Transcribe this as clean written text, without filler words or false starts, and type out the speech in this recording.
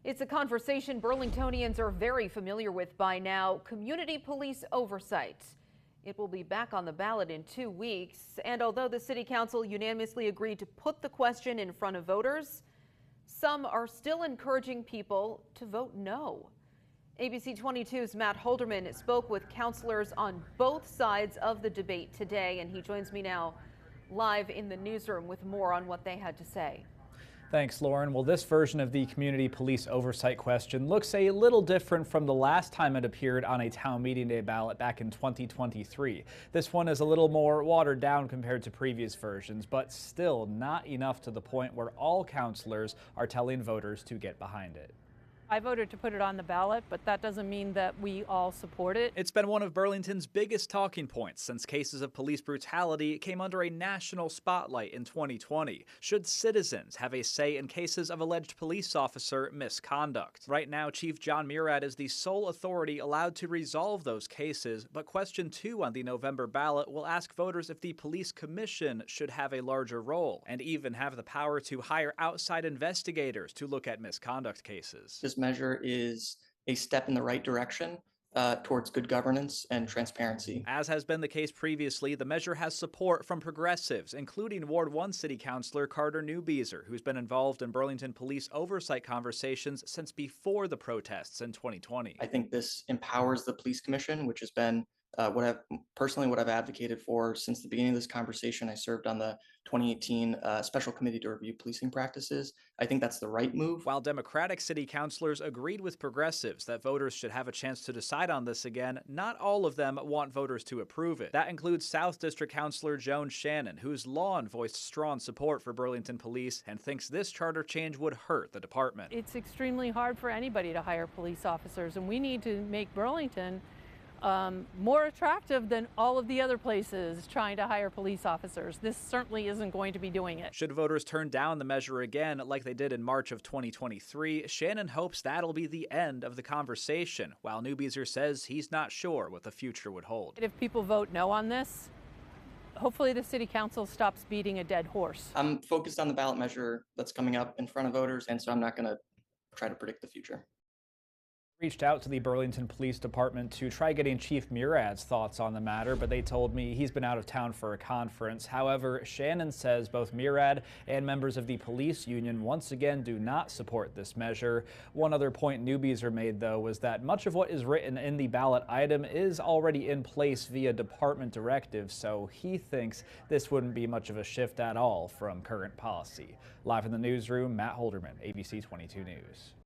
It's a conversation Burlingtonians are very familiar with by now: community police oversight. It will be back on the ballot in 2 weeks, and although the City Council unanimously agreed to put the question in front of voters, some are still encouraging people to vote no. ABC 22's Matt Holderman spoke with councilors on both sides of the debate today, and he joins me now live in the newsroom with more on what they had to say. Thanks, Lauren. Well, this version of the community police oversight question looks a little different from the last time it appeared on a town meeting day ballot back in 2023. This one is a little more watered down compared to previous versions, but still not enough to the point where all councilors are telling voters to get behind it. I voted to put it on the ballot, but that doesn't mean that we all support it. It's been one of Burlington's biggest talking points since cases of police brutality came under a national spotlight in 2020. Should citizens have a say in cases of alleged police officer misconduct? Right now, Chief John Murad is the sole authority allowed to resolve those cases, but question 2 on the November ballot will ask voters if the police commission should have a larger role and even have the power to hire outside investigators to look at misconduct cases. This measure is a step in the right direction towards good governance and transparency. As has been the case previously, the measure has support from progressives, including Ward 1 City Councilor Carter Newbeezer, who's been involved in Burlington police oversight conversations since before the protests in 2020. I think this empowers the police commission, which has been what I've advocated for since the beginning of this conversation. I served on the 2018 special committee to review policing practices. I think that's the right move. While Democratic city councilors agreed with progressives that voters should have a chance to decide on this again, not all of them want voters to approve it. That includes South District Councilor Joan Shannon, whose lawn voiced strong support for Burlington police and thinks this charter change would hurt the department. It's extremely hard for anybody to hire police officers, and we need to make Burlington more attractive than all of the other places trying to hire police officers. This certainly isn't going to be doing it. Should voters turn down the measure again, like they did in March of 2023, Shannon hopes that'll be the end of the conversation, while Newbeezer says he's not sure what the future would hold. If people vote no on this, hopefully the City Council stops beating a dead horse. I'm focused on the ballot measure that's coming up in front of voters, and so I'm not going to try to predict the future. Reached out to the Burlington Police Department to try getting Chief Murad's thoughts on the matter, but they told me he's been out of town for a conference. However, Shannon says both Murad and members of the police union once again do not support this measure. One other point Newbeezer made, though, was that much of what is written in the ballot item is already in place via department directive, so he thinks this wouldn't be much of a shift at all from current policy. Live in the newsroom, Matt Holderman, ABC 22 News.